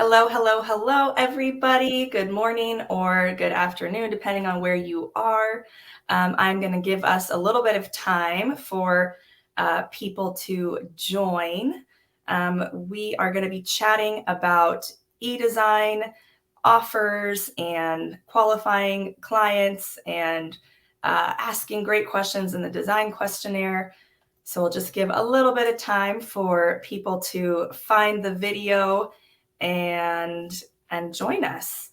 Hello, hello, hello, everybody. Good morning or good afternoon, depending on where you are. I'm going to give us a little bit of time for people to join. We are going to be chatting about eDesign offers and qualifying clients and asking great questions in the design questionnaire. So we'll just give a little bit of time for people to find the video and join us.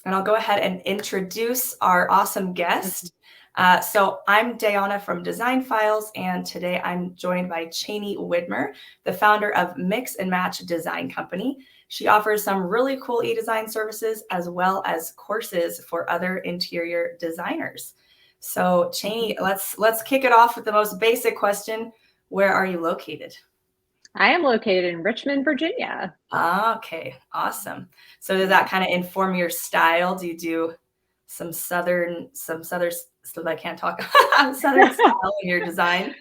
And I'll go ahead and introduce our awesome guest. So I'm Diana from Design Files, and today I'm joined by Chaney Widmer, the founder of Mix and Match Design Company. She offers some really cool eDesign services as well as courses for other interior designers. So Chaney, let's kick it off with the most basic question. Where are you located? I am located in Richmond, Virginia. Okay, awesome. So does that kind of inform your style? Do you do some southern, so I can't talk, southern style in your design?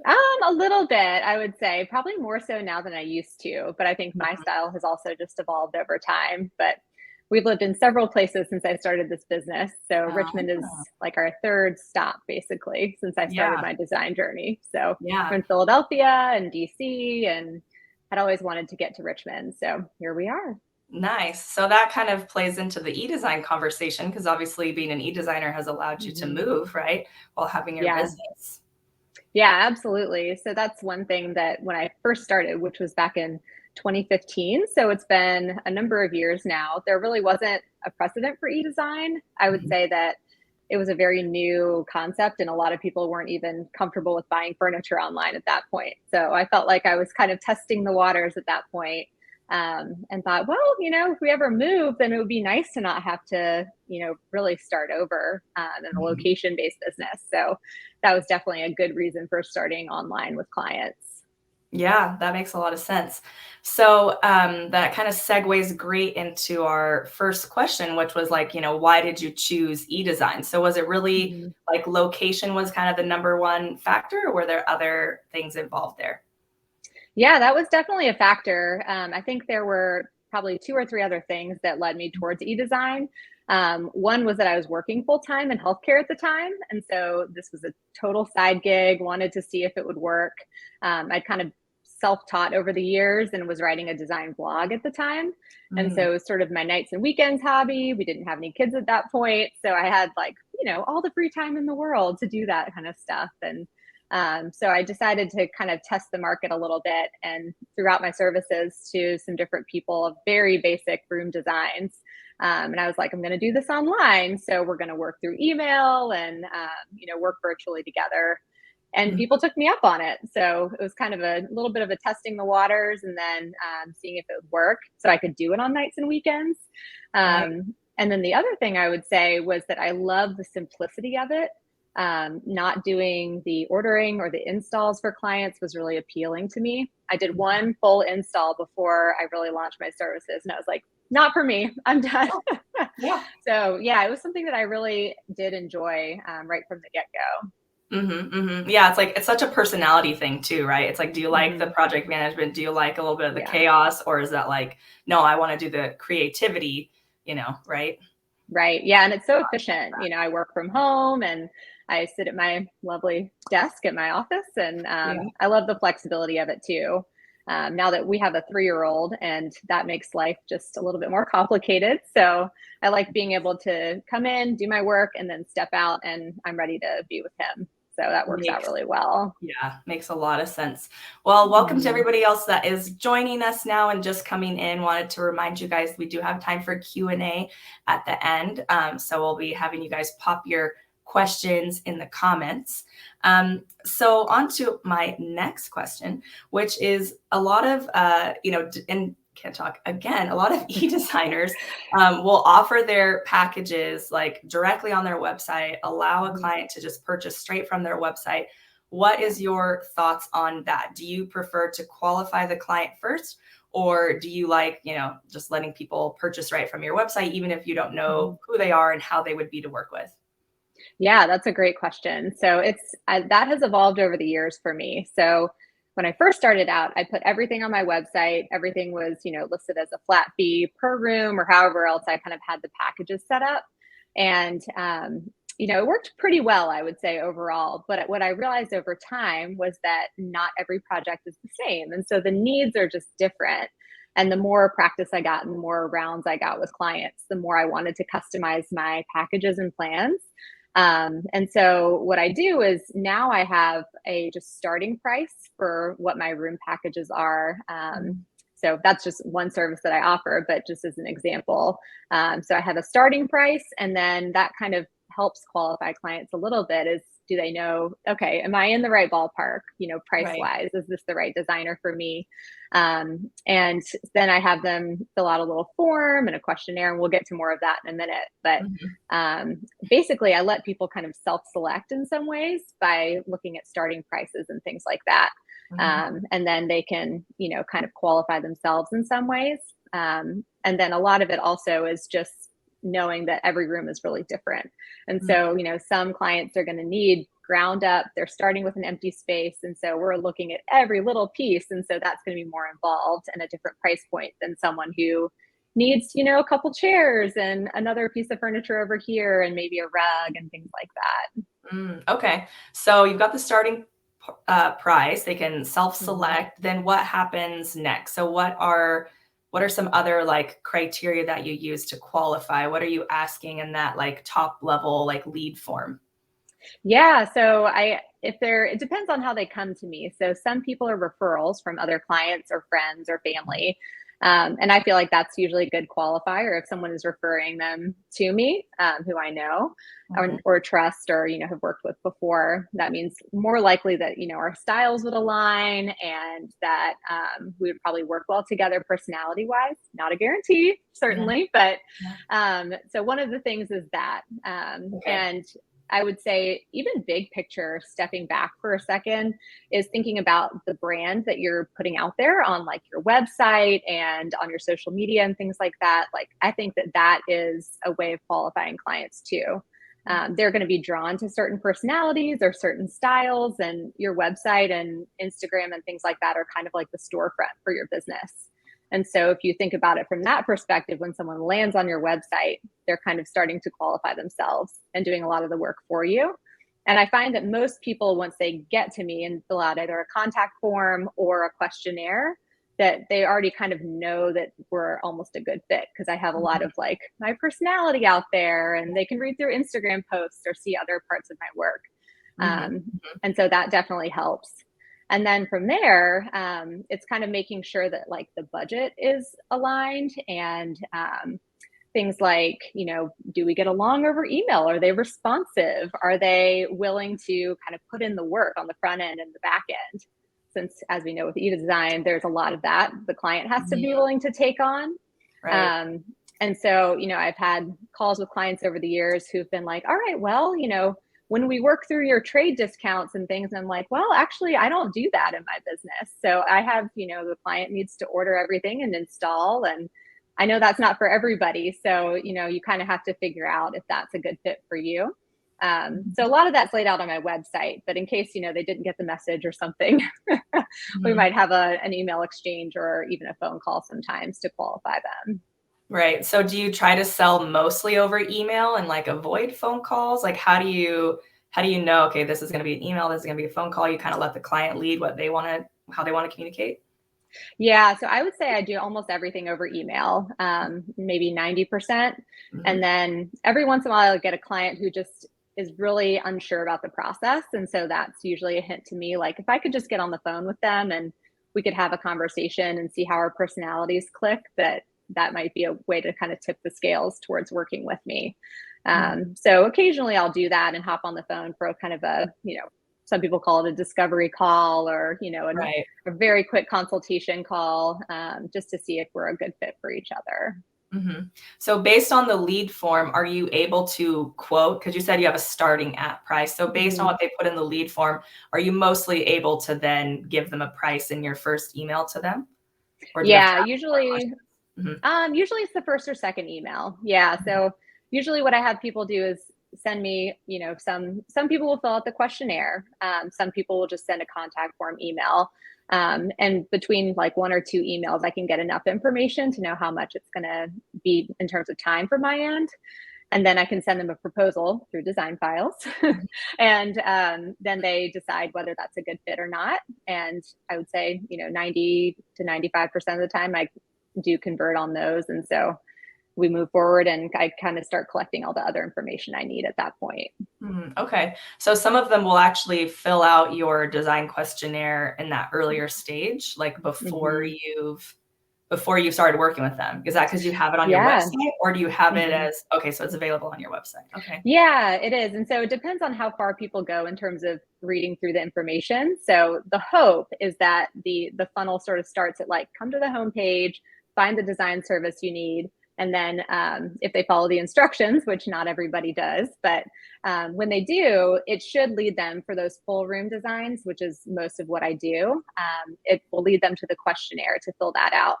A little bit, I would say, probably more so now than I used to, but I think my style has also just evolved over time. But we've lived in several places since I started this business. So Richmond is like our third stop, basically, since I started my design journey. So we're in Philadelphia and DC, and I'd always wanted to get to Richmond. So here we are. Nice. So that kind of plays into the eDesign conversation, because obviously being an eDesigner has allowed you to move, right, while having your business. Yeah, absolutely. So that's one thing that when I first started, which was back in 2015, so it's been a number of years now, there really wasn't a precedent for eDesign. I would say that it was a very new concept, and a lot of people weren't even comfortable with buying furniture online at that point. So I felt like I was kind of testing the waters at that point, and thought, well, if we ever move, then it would be nice to not have to, really start over in a location-based business. So that was definitely a good reason for starting online with clients. Yeah, that makes a lot of sense. So that kind of segues great into our first question, which was like, why did you choose eDesign? So was it really like location was kind of the number one factor, or were there other things involved there? Yeah, that was definitely a factor. I think there were probably 2 or 3 other things that led me towards eDesign. One was that I was working full-time in healthcare at the time. And so this was a total side gig, wanted to see if it would work. I'd kind of self-taught over the years and was writing a design blog at the time. And so it was sort of my nights and weekends hobby. We didn't have any kids at that point. So I had all the free time in the world to do that kind of stuff. And so I decided to kind of test the market a little bit and threw out my services to some different people of very basic room designs. And I was like, I'm going to do this online. So we're going to work through email and, work virtually together. And people took me up on it. So it was kind of a little bit of a testing the waters and then seeing if it would work so I could do it on nights and weekends. And then the other thing I would say was that I love the simplicity of it. Not doing the ordering or the installs for clients was really appealing to me. I did one full install before I really launched my services, and I was like, not for me, I'm done. So yeah, it was something that I really did enjoy right from the get-go. Yeah, it's such a personality thing too, right? It's like, do you like the project management? Do you like a little bit of the chaos? Or is that like, no, I want to do the creativity, right? Right. Yeah. And it's so efficient. I work from home and I sit at my lovely desk at my office, and I love the flexibility of it too. Now that we have a 3-year-old, and that makes life just a little bit more complicated. So I like being able to come in, do my work, and then step out, and I'm ready to be with him. So that works out really well. Yeah, makes a lot of sense. Well, welcome to everybody else that is joining us now and just coming in. Wanted to remind you guys, we do have time for Q&A at the end. So we'll be having you guys pop your questions in the comments. So on to my next question, which is a lot of, and can't talk again, a lot of eDesigners will offer their packages like directly on their website, allow a client to just purchase straight from their website. What is your thoughts on that? Do you prefer to qualify the client first, or do you like, just letting people purchase right from your website, even if you don't know who they are and how they would be to work with? Yeah, that's a great question. So that has evolved over the years for me. So when I first started out, I put everything on my website. Everything was, listed as a flat fee per room or however else I kind of had the packages set up. And, it worked pretty well, I would say, overall. But what I realized over time was that not every project is the same. And so the needs are just different. And the more practice I got and the more rounds I got with clients, the more I wanted to customize my packages and plans. And so what I do is now I have a just starting price for what my room packages are. So that's just one service that I offer, but just as an example. So I have a starting price, and then that kind of helps qualify clients a little bit. Is, do they know, okay, am I in the right ballpark, price wise? Is this the right designer for me? And then I have them fill out a little form and a questionnaire, and we'll get to more of that in a minute. But basically, I let people kind of self-select in some ways by looking at starting prices and things like that. And then they can, kind of qualify themselves in some ways. And then a lot of it also is just knowing that every room is really different. And so, some clients are going to need ground up, they're starting with an empty space. And so we're looking at every little piece. And so that's going to be more involved and a different price point than someone who needs, a couple chairs and another piece of furniture over here and maybe a rug and things like that. Okay. So you've got the starting price. They can self-select. Then what happens next? So what are some other like criteria that you use to qualify? What are you asking in that like top level like lead form? Yeah, so it depends on how they come to me. So some people are referrals from other clients or friends or family. And I feel like that's usually a good qualifier if someone is referring them to me, who I know or trust or, have worked with before. That means more likely that, our styles would align and that we would probably work well together personality wise. Not a guarantee, certainly. But so one of the things is that. And I would say even big picture, stepping back for a second, is thinking about the brand that you're putting out there on like your website and on your social media and things like that. Like, I think that is a way of qualifying clients too. They're going to be drawn to certain personalities or certain styles, and your website and Instagram and things like that are kind of like the storefront for your business. And so if you think about it from that perspective, when someone lands on your website, they're kind of starting to qualify themselves and doing a lot of the work for you. And I find that most people, once they get to me and fill out either a contact form or a questionnaire, that they already kind of know that we're almost a good fit because I have a lot of like my personality out there, and they can read through Instagram posts or see other parts of my work. And so that definitely helps. And then from there, it's kind of making sure that like the budget is aligned and things like, do we get along over email? Are they responsive? Are they willing to kind of put in the work on the front end and the back end? Since, as we know with eDesign, there's a lot of that the client has to be willing to take on. Right. And so, I've had calls with clients over the years who've been like, all right, well, when we work through your trade discounts and things, I'm like, well, actually, I don't do that in my business. So I have, the client needs to order everything and install. And I know that's not for everybody. So, you kind of have to figure out if that's a good fit for you. So a lot of that's laid out on my website, but in case, they didn't get the message or something, we might have an email exchange or even a phone call sometimes to qualify them. Right. So do you try to sell mostly over email and like avoid phone calls? Like how do you know, okay, this is going to be an email, this is going to be a phone call? You kind of let the client lead what they want to, how they want to communicate? Yeah, so I would say I do almost everything over email, maybe 90%. And then every once in a while I'll get a client who just is really unsure about the process. And so that's usually a hint to me, like if I could just get on the phone with them and we could have a conversation and see how our personalities click, that might be a way to kind of tip the scales towards working with me. So occasionally I'll do that and hop on the phone for a kind of a, some people call it a discovery call or, a very quick consultation call, just to see if we're a good fit for each other. So based on the lead form, are you able to quote, because you said you have a starting at price. So based on what they put in the lead form, are you mostly able to then give them a price in your first email to them? Or do you have to usually it's the first or second email. Yeah. So usually what I have people do is send me, some people will fill out the questionnaire. Some people will just send a contact form email. And between like 1 or 2 emails, I can get enough information to know how much it's going to be in terms of time from my end. And then I can send them a proposal through design files. And then they decide whether that's a good fit or not. And I would say, 90 to 95% of the time I do convert on those. And so we move forward and I kind of start collecting all the other information I need at that point. Okay. So some of them will actually fill out your design questionnaire in that earlier stage, like before you've started working with them. Is that because you have it on your website, or do you have it as, okay, so it's available on your website? Okay. Yeah, it is. And so it depends on how far people go in terms of reading through the information. So the hope is that the funnel sort of starts at like, come to the homepage, find the design service you need. And then if they follow the instructions, which not everybody does, but when they do, it should lead them for those full room designs, which is most of what I do. It will lead them to the questionnaire to fill that out.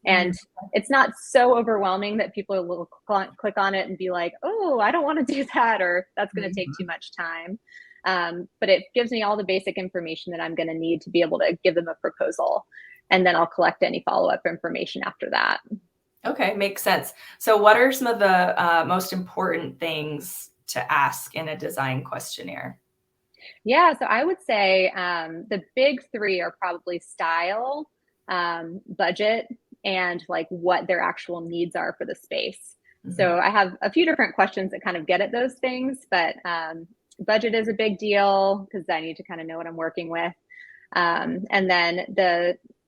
And it's not so overwhelming that people will click on it and be like, oh, I don't want to do that, or that's going to take too much time. But it gives me all the basic information that I'm going to need to be able to give them a proposal. And then I'll collect any follow-up information after that. Okay, makes sense. So what are some of the most important things to ask in a design questionnaire? Yeah, so I would say the big three are probably style, budget, and like what their actual needs are for the space. So I have a few different questions that kind of get at those things, but budget is a big deal because I need to kind of know what I'm working with. And then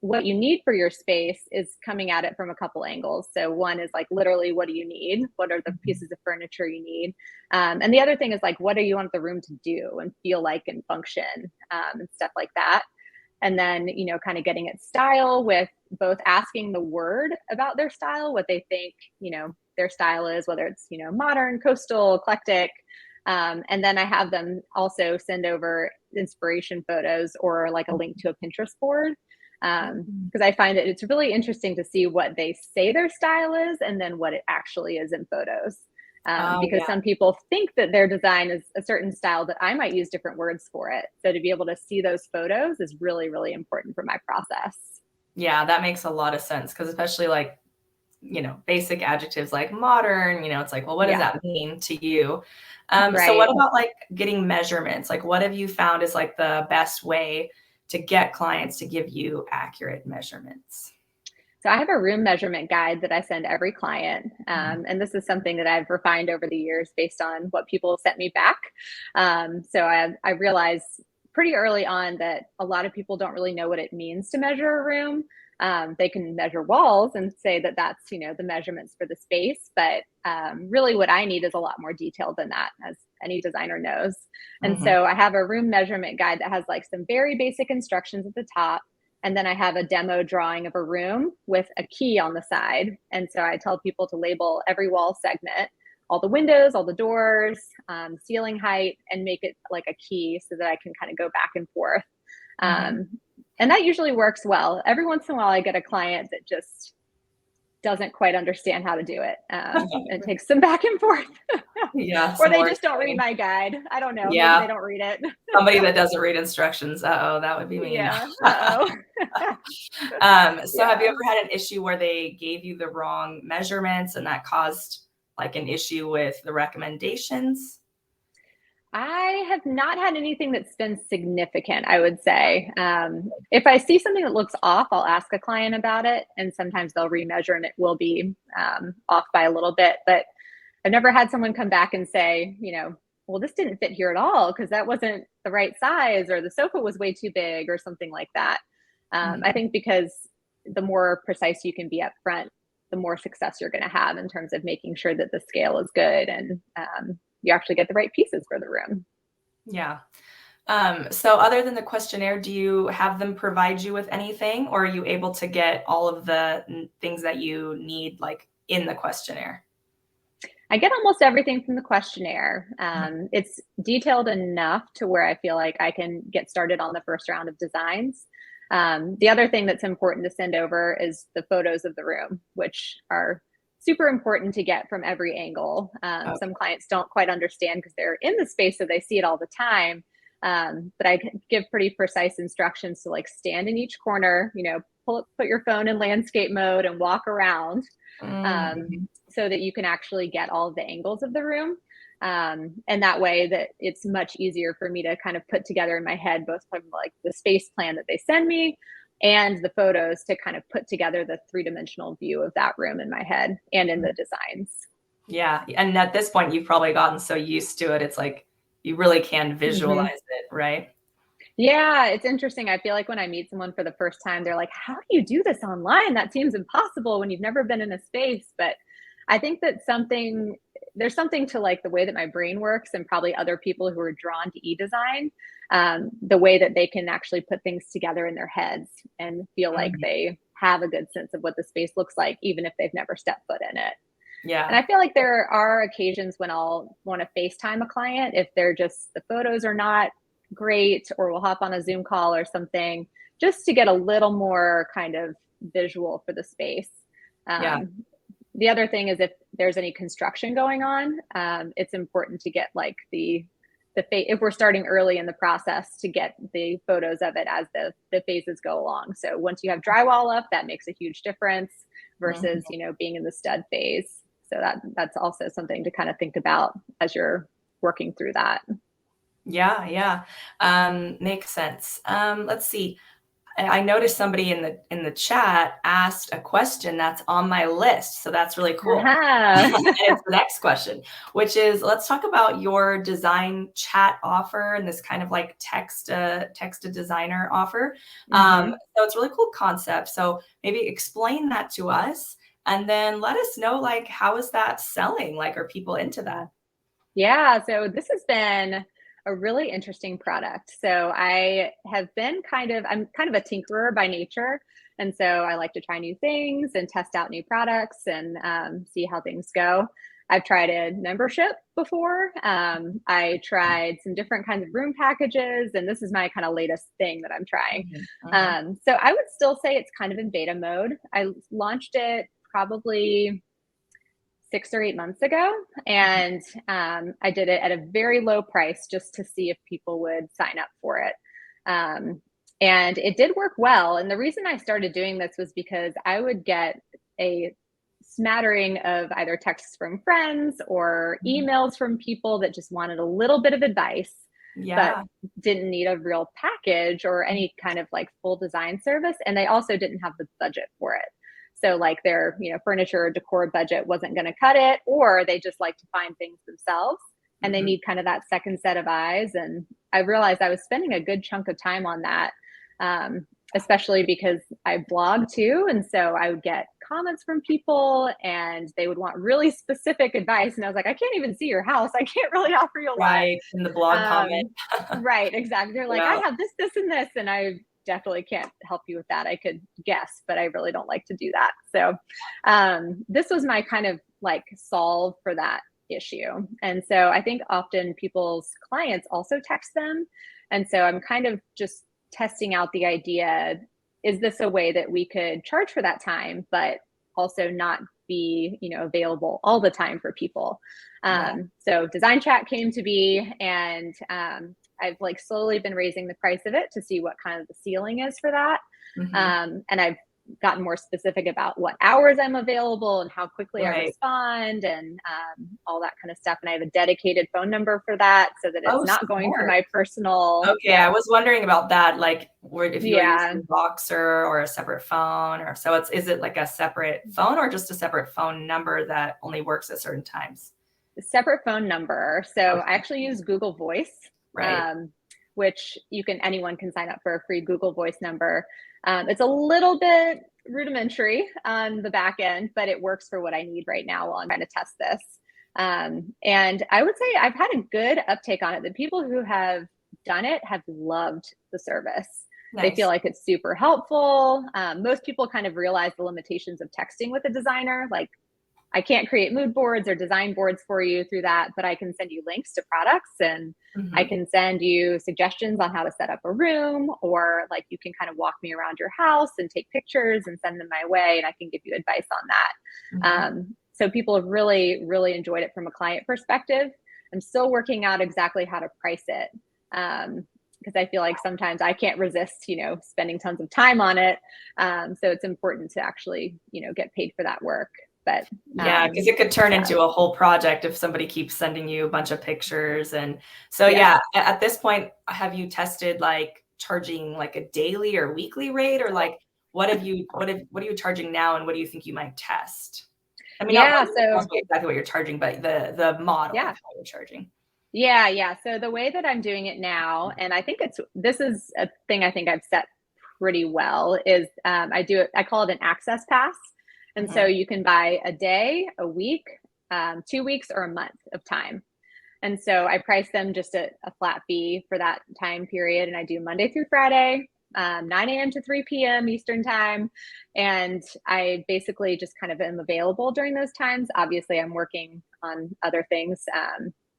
what you need for your space is coming at it from a couple angles. So one is like literally, what do you need? What are the pieces of furniture you need? And the other thing is like, what do you want the room to do and feel like and function and stuff like that. And then, kind of getting at style with both asking the word about their style, what they think, their style is, whether it's, modern, coastal, eclectic. And then I have them also send over inspiration photos or like a link to a Pinterest board. Because I find that it's really interesting to see what they say their style is and then what it actually is in photos. Because some people think that their design is a certain style that I might use different words for it. So to be able to see those photos is really, really important for my process. Yeah, that makes a lot of sense because especially like, basic adjectives like modern, it's like, well, what does that mean to you? So what about like getting measurements? Like what have you found is like the best way to get clients to give you accurate measurements? So I have a room measurement guide that I send every client. And this is something that I've refined over the years based on what people have sent me back. So I realized pretty early on that a lot of people don't really know what it means to measure a room. They can measure walls and say that that's, the measurements for the space. But really what I need is a lot more detailed than that, as any designer knows. And so I have a room measurement guide that has like some very basic instructions at the top. And then I have a demo drawing of a room with a key on the side. And so I tell people to label every wall segment, all the windows, all the doors, ceiling height, and make it like a key so that I can kind of go back and forth. And that usually works well. Every once in a while, I get a client that just doesn't quite understand how to do it. It takes some back and forth. Or they just don't read my guide. I don't know. Yeah. Maybe they don't read it. Somebody that doesn't read instructions. Uh-oh, that would be me. Yeah. So have you ever had an issue where they gave you the wrong measurements and that caused like an issue with the recommendations? I have not had anything that's been significant, I would say. If I see something that looks off, I'll ask a client about it. And sometimes they'll remeasure and it will be off by a little bit. But I've never had someone come back and say, well, this didn't fit here at all because that wasn't the right size, or the sofa was way too big, or something like that. I think because the more precise you can be up front, the more success you're going to have in terms of making sure that the scale is good and you actually get the right pieces for the room. Yeah. So other than the questionnaire, do you have them provide you with anything, or are you able to get all of the things that you need like in the questionnaire? I get almost everything from the questionnaire. It's detailed enough to where I feel like I can get started on the first round of designs. The other thing that's important to send over is the photos of the room, which are super important to get from every angle. Some clients don't quite understand because they're in the space, so they see it all the time. But I give pretty precise instructions to like stand in each corner, put your phone in landscape mode and walk around, Mm-hmm. so that you can actually get all of the angles of the room. And that way that it's much easier for me to kind of put together in my head, both from like the space plan that they send me and the photos, to kind of put together the three-dimensional view of that room in my head and in the designs. Yeah. And at this point, you've probably gotten so used to it. It's like you really can visualize it, right? Yeah, it's interesting. I feel like when I meet someone for the first time, they're like, how do you do this online? That seems impossible when you've never been in a space. But I think that there's something to like the way that my brain works, and probably other people who are drawn to eDesign, the way that they can actually put things together in their heads and feel like Mhm. they have a good sense of what the space looks like, even if they've never stepped foot in it. And Yeah. I feel like there are occasions when I'll want to FaceTime a client if the photos are not great, or we'll hop on a Zoom call or something, just to get a little more kind of visual for the space. Yeah. The other thing is if there's any construction going on, it's important to get like if we're starting early in the process, to get the photos of it as the phases go along. So once you have drywall up, that makes a huge difference Mhm. versus, being in the stud phase. So that's also something to kind of think about as you're working through that. Yeah. Yeah. Makes sense. Let's see. I noticed somebody in the chat asked a question that's on my list, so that's really cool. Aha. And it's the next question, which is, let's talk about your design chat offer and this kind of like text to designer offer. Mm-hmm. So it's a really cool concept. So maybe explain that to us, and then let us know, like, how is that selling? Like, are people into that? Yeah, so this has been a really interesting product. So I'm kind of a tinkerer by nature. And so I like to try new things and test out new products and see how things go. I've tried a membership before. I tried some different kinds of room packages, and this is my kind of latest thing that I'm trying. Mhm, mhm. So I would still say it's kind of in beta mode. I launched it probably 6 or 8 months ago. And I did it at a very low price just to see if people would sign up for it. Um, and it did work well. And the reason I started doing this was because I would get a smattering of either texts from friends or Mhm. emails from people that just wanted a little bit of advice, but Yeah. didn't need a real package or any kind of like full design service. And they also didn't have the budget for it. So like their, furniture or decor budget wasn't going to cut it, or they just like to find things themselves and they Mhm. need kind of that second set of eyes. And I realized I was spending a good chunk of time on that, especially because I blog too. And so I would get comments from people and they would want really specific advice. And I was like, I can't even see your house. I can't really offer you a lot. Right, in the blog comment. Right, exactly. They're like, I Yeah. have this, and this, and I definitely can't help you with that. I could guess, but I really don't like to do that. So, this was my kind of like solve for that issue. And so I think often people's clients also text them. And so I'm kind of just testing out the idea, is this a way that we could charge for that time, but also not be, available all the time for people? Yeah. So design chat came to be, and I've like slowly been raising the price of it to see what kind of the ceiling is for that. Mhm. And I've gotten more specific about what hours I'm available and how quickly I Right. respond, and all that kind of stuff. And I have a dedicated phone number for that so that it's Oh, not going to smart. my personal. Okay, I was wondering about that, like, where if you were Yeah, using Voxer or a separate phone, or so is it like a separate phone or just a separate phone number that only works at certain times? separate phone number. So I Okay, actually use Google Voice, right. um, which anyone can sign up for a free Google Voice number. It's a little bit rudimentary on the back end, but it works for what I need right now while I'm trying to test this. And I would say I've had a good uptake on it. The people who have done it have loved the service. They feel Nice. like it's super helpful. Most people kind of realize the limitations of texting with a designer. Like, I can't create mood boards or design boards for you through that, but I can send you links to products, and I Mhm. can send you suggestions on how to set up a room, or like you can kind of walk me around your house and take pictures and send them my way, and I can give you advice on that. Mhm. So people have really, really enjoyed it from a client perspective. I'm still working out exactly how to price it. because I feel like sometimes I can't resist, spending tons of time on it. So it's important to actually, get paid for that work. But yeah, because it could turn into a whole project if somebody keeps sending you a bunch of pictures. And so, yeah, at this point, have you tested like charging like a daily or weekly rate, or like what are you charging now, and what do you think you might test? I mean, yeah, not exactly what you're charging, but the model of how you're charging. Yeah. So the way that I'm doing it now, and I think this is a thing I think I've set pretty well, is I call it an access pass. And so you can buy a day, a week, 2 weeks, or a month of time. And so I price them just a flat fee for that time period. And I do Monday through Friday, 9 a.m. to 3 p.m. Eastern time. And I basically just kind of am available during those times. Obviously, I'm working on other things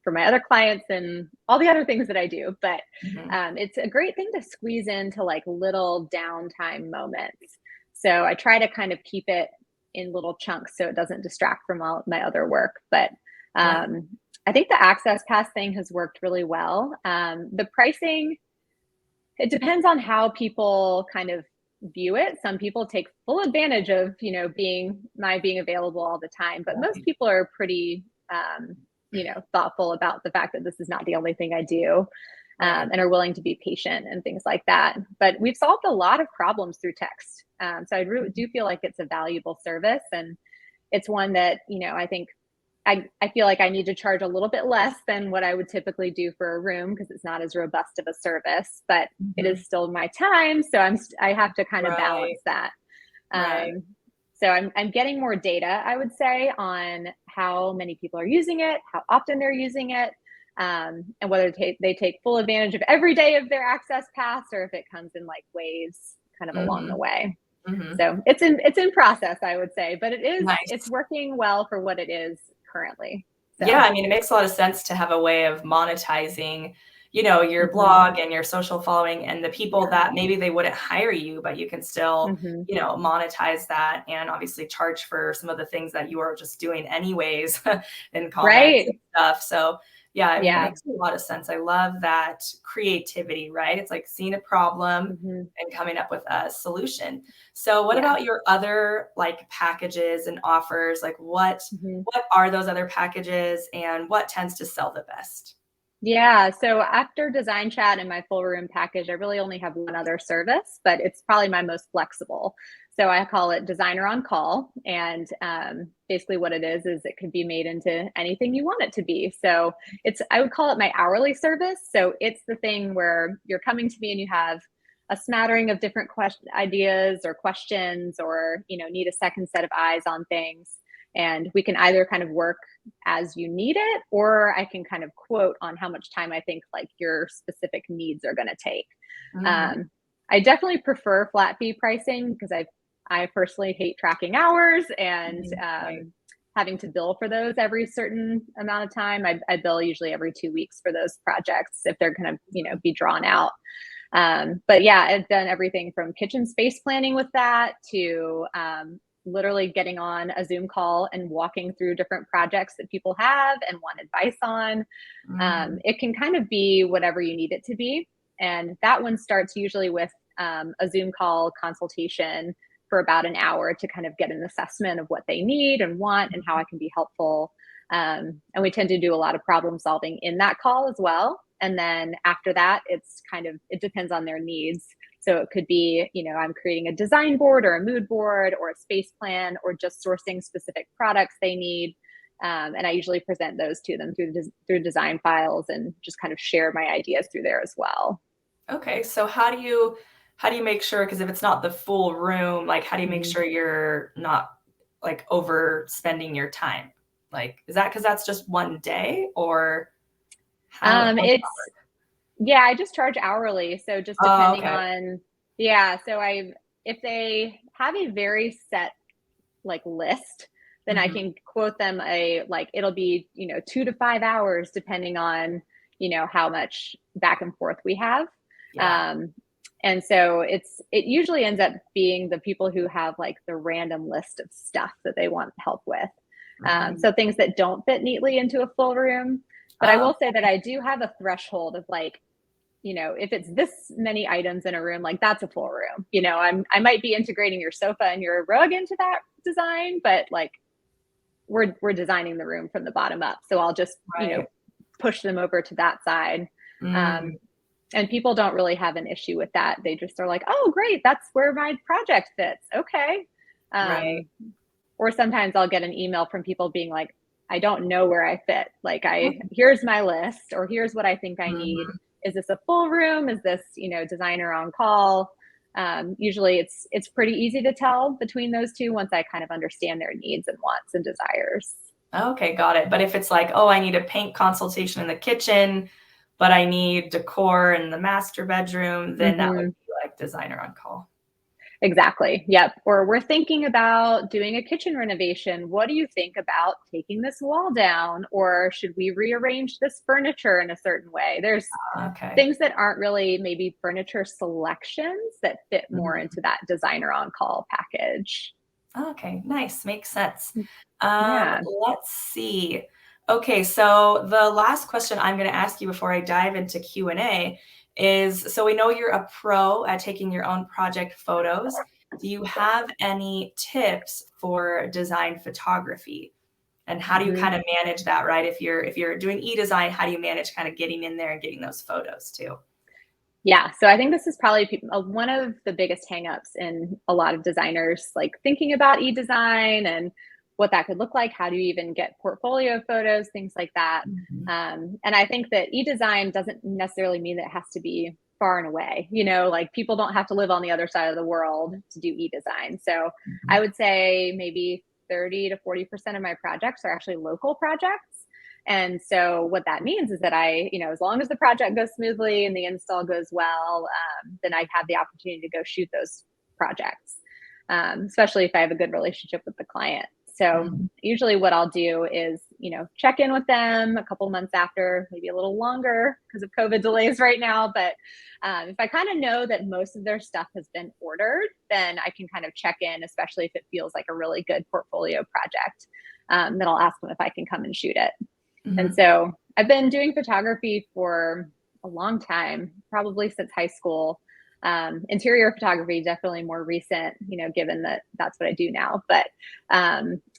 for my other clients and all the other things that I do. But it's a great thing to squeeze into like little downtime moments. So I try to kind of keep it in little chunks so it doesn't distract from all my other work. But I think the access pass thing has worked really well. The pricing, it depends on how people kind of view it. Some people take full advantage of, being available all the time, but most people are pretty, thoughtful about the fact that this is not the only thing I do, and are willing to be patient and things like that. But we've solved a lot of problems through text. So I really do feel like it's a valuable service, and it's one that, I think I feel like I need to charge a little bit less than what I would typically do for a room, because it's not as robust of a service, but it is still my time. So I have to kind of balance that. So I'm getting more data, I would say, on how many people are using it, how often they're using it, and whether they take full advantage of every day of their access pass, or if it comes in like waves kind of along the way. So it's in process, I would say, but it's working well for what it is currently. So. Yeah, I mean, it makes a lot of sense to have a way of monetizing, your blog and your social following, and the people that maybe they wouldn't hire you, but you can still, monetize that, and obviously charge for some of the things that you are just doing anyways in comments and stuff. So yeah, I mean, it makes a lot of sense. I love that creativity, right? It's like seeing a problem and coming up with a solution. So what about your other like packages and offers? Like what are those other packages, and what tends to sell the best? Yeah. So after Design Chat and my full room package, I really only have one other service, but it's probably my most flexible. So I call it Designer on Call. And basically what it is it can be made into anything you want it to be. So I would call it my hourly service. So it's the thing where you're coming to me and you have a smattering of different ideas or questions, or, need a second set of eyes on things. And we can either kind of work as you need it, or I can kind of quote on how much time I think like your specific needs are going to take. I definitely prefer flat fee pricing, because I personally hate tracking hours and having to bill for those every certain amount of time. I bill usually every 2 weeks for those projects if they're going to, be drawn out. But yeah, I've done everything from kitchen space planning with that to literally getting on a Zoom call and walking through different projects that people have and want advice on. It can kind of be whatever you need it to be. And that one starts usually with a Zoom call consultation for about an hour to kind of get an assessment of what they need and want and how I can be helpful. And we tend to do a lot of problem solving in that call as well. And then after that, it depends on their needs. So it could be, I'm creating a design board or a mood board or a space plan, or just sourcing specific products they need. And I usually present those to them through DesignFiles, and just kind of share my ideas through there as well. Okay. So how do you make sure, because if it's not the full room, like how do you make sure you're not like overspending your time? Like, is that because that's just one day, or how? I just charge hourly. So just depending on, so if they have a very set like list, then I can quote them it'll be, 2 to 5 hours, depending on, how much back and forth we have. And so it usually ends up being the people who have like the random list of stuff that they want help with. So things that don't fit neatly into a full room. But I will say that I do have a threshold of like, if it's this many items in a room, like that's a full room. I might be integrating your sofa and your rug into that design, but like we're designing the room from the bottom up. So I'll just, push them over to that side. And people don't really have an issue with that. They just are like, oh, great, that's where my project fits. Okay. Or sometimes I'll get an email from people being like, I don't know where I fit. Like, here's my list, or here's what I think I need. Is this a full room? Is this, designer on call? Usually it's pretty easy to tell between those two once I kind of understand their needs and wants and desires. Okay, got it. But if it's like, oh, I need a paint consultation in the kitchen, but I need decor in the master bedroom, then that would be like designer on call. Exactly. Yep. Or we're thinking about doing a kitchen renovation. What do you think about taking this wall down? Or should we rearrange this furniture in a certain way? There's things that aren't really maybe furniture selections that fit more into that designer on call package. Okay, nice. Makes sense. Let's see. Okay, so the last question I'm going to ask you before I dive into Q&A is, so we know you're a pro at taking your own project photos. Do you have any tips for design photography? And how do you kind of manage that, right? If you're doing eDesign, how do you manage kind of getting in there and getting those photos too? Yeah, so I think this is probably one of the biggest hangups in a lot of designers, like thinking about eDesign and what that could look like. How do you even get portfolio photos, things like that. And I think that eDesign doesn't necessarily mean that it has to be far and away. Like people don't have to live on the other side of the world to do eDesign. So I would say maybe 30 to 40% of my projects are actually local projects. And so what that means is that as long as the project goes smoothly and the install goes well, then I have the opportunity to go shoot those projects, especially if I have a good relationship with the client. So usually what I'll do is, check in with them a couple months after, maybe a little longer because of COVID delays right now. But if I kind of know that most of their stuff has been ordered, then I can kind of check in, especially if it feels like a really good portfolio project. Then I'll ask them if I can come and shoot it. And so I've been doing photography for a long time, probably since high school. Interior photography, definitely more recent, given that that's what I do now. But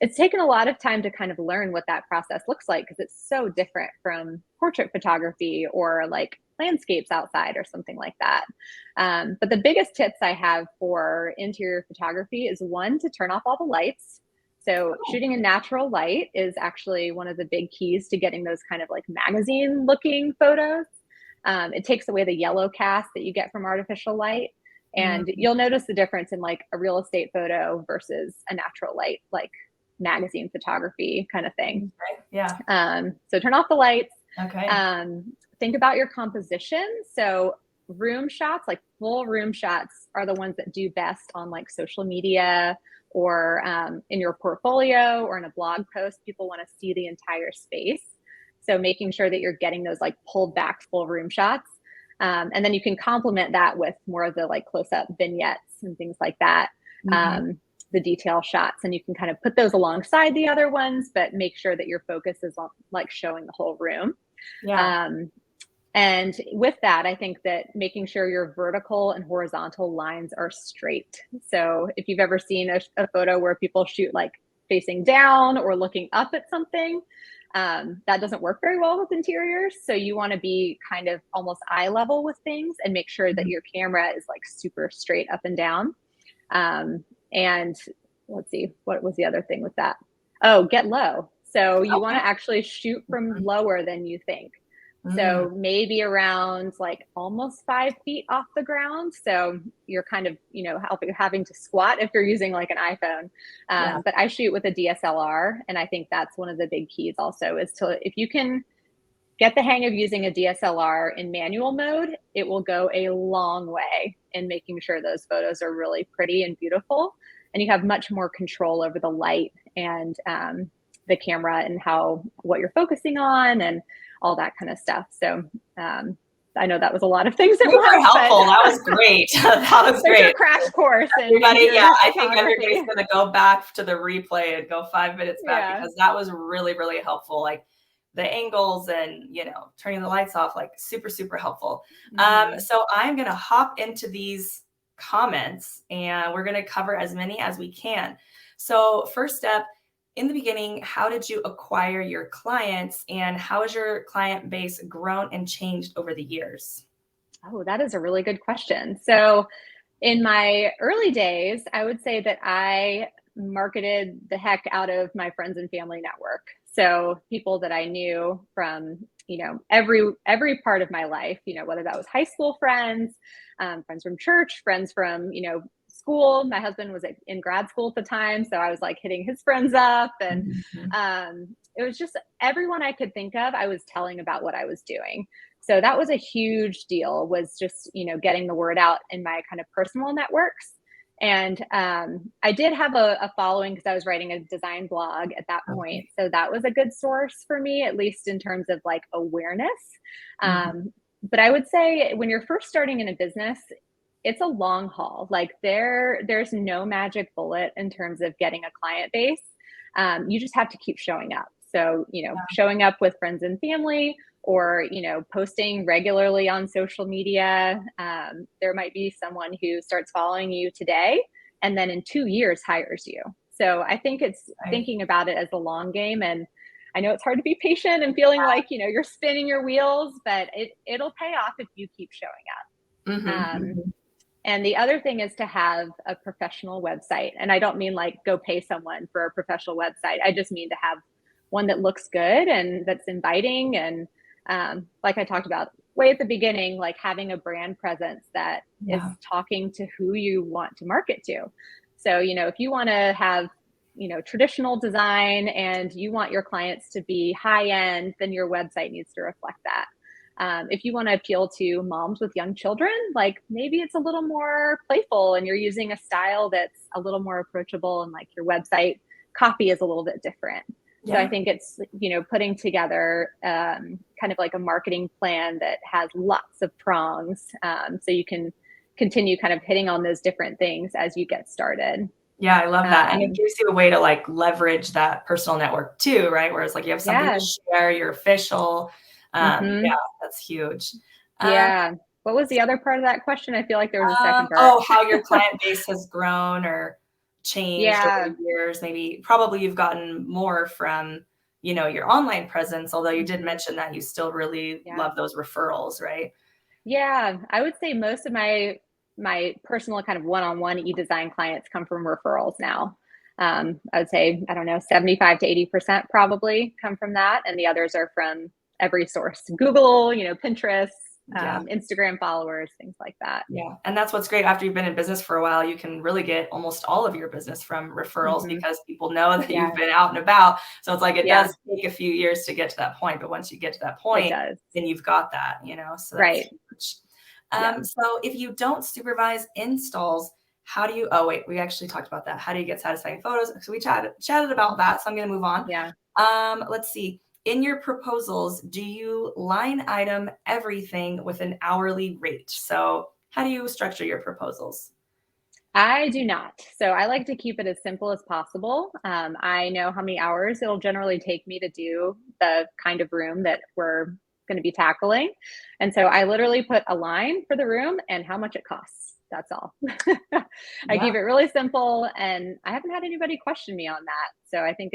it's taken a lot of time to kind of learn what that process looks like, because it's so different from portrait photography or like landscapes outside or something like that. But the biggest tips I have for interior photography is, one, to turn off all the lights. So shooting in natural light is actually one of the big keys to getting those kind of like magazine looking photos. It takes away the yellow cast that you get from artificial light. And you'll notice the difference in like a real estate photo versus a natural light, like magazine photography kind of thing. So turn off the lights. Think about your composition. So room shots, like full room shots, are the ones that do best on like social media or in your portfolio or in a blog post. People want to see the entire space. So making sure that you're getting those like pulled back full room shots. And then you can complement that with more of the like close-up vignettes and things like that, the detail shots. And you can kind of put those alongside the other ones, but make sure that your focus is on like showing the whole room. And with that, I think that making sure your vertical and horizontal lines are straight. So if you've ever seen a photo where people shoot like facing down or looking up at something, that doesn't work very well with interiors. So you want to be kind of almost eye level with things and make sure that your camera is like super straight up and down. And let's see, what was the other thing with that? Oh, get low. So you want to actually shoot from lower than you think. So maybe around like almost 5 feet off the ground. So you're kind of, having to squat if you're using like an iPhone. But I shoot with a DSLR. And I think that's one of the big keys also, is if you can get the hang of using a DSLR in manual mode, it will go a long way in making sure those photos are really pretty and beautiful. And you have much more control over the light and the camera and what you're focusing on and all that kind of stuff. So I know that was a lot of things. Super helpful. That was great. That was great. A crash course. Everybody, I think everybody's going to go back to the replay and go 5 minutes back because that was really, really helpful. Like the angles and, turning the lights off, like super, super helpful. Mhm. So I'm going to hop into these comments and we're going to cover as many as we can. So first step, in the beginning, how did you acquire your clients and how has your client base grown and changed over the years? Oh, that is a really good question. So, in my early days, I would say that I marketed the heck out of my friends and family network. So, people that I knew from, every part of my life, whether that was high school friends, friends from church, friends from, school. My husband was in grad school at the time, so I was like hitting his friends up, and Mhm. it was just everyone I could think of. I was telling about what I was doing. So that was a huge deal, was just, getting the word out in my kind of personal networks. And I did have a following because I was writing a design blog at that point. Okay. So that was a good source for me, at least in terms of like awareness. Mhm. But I would say when you're first starting in a business, it's a long haul. Like there's no magic bullet in terms of getting a client base. You just have to keep showing up. So, showing up with friends and family, or posting regularly on social media. There might be someone who starts following you today and then in 2 years hires you. So I think it's Right. thinking about it as a long game. And I know it's hard to be patient and feeling like you're spinning your wheels, but it'll pay off if you keep showing up. Mhm. Mhm. And the other thing is to have a professional website. And I don't mean like go pay someone for a professional website. I just mean to have one that looks good and that's inviting. And like I talked about way at the beginning, like having a brand presence that is Yeah. talking to who you want to market to. So, if you want to have, traditional design and you want your clients to be high end, then your website needs to reflect that. If you want to appeal to moms with young children, like maybe it's a little more playful and you're using a style that's a little more approachable, and like your website copy is a little bit different. So I Yeah. think it's, putting together kind of like a marketing plan that has lots of prongs, so you can continue kind of hitting on those different things as you get started. Yeah, I love that. And it Um, gives you a way to like leverage that personal network too, right? Whereas like you have something to yeah. share, you're official. Yeah, Hmm. that's huge. Um, Yeah. What was the other part of that question? I feel like there was a second part. oh, how your client base has grown or changed over Yeah. the years. Maybe probably you've gotten more from, your online presence, although you did Hmm. mention that you still really Yeah. love those referrals, right? Yeah, I would say most of my personal kind of one-on-one e-design clients come from referrals now. I would say, I don't know, 75 to 80% probably come from that. And the others are from every source: Google, Pinterest, Yeah. Instagram followers, things like that. Yeah, and that's what's great. After you've been in business for a while, you can really get almost all of your business from referrals Hmm. because people know that you've Yeah. been out and about. So it's like it Yeah, does take a few years to get to that point, but once you get to that it point, does. then you've got that, so that's Right. huge. Yeah. So if you don't supervise installs, how do you, oh wait, we actually talked about that. How do you get satisfying photos? So we chatted about that. So I'm going to move on. Yeah. Let's see. In your proposals, do you line item everything with an hourly rate? So how do you structure your proposals? I do not. So I like to keep it as simple as possible. I know how many hours it'll generally take me to do the kind of room that we're going to be tackling. And so I literally put a line for the room and how much it costs. That's all. I Yeah. keep it really simple, and I haven't had anybody question me on that. So I think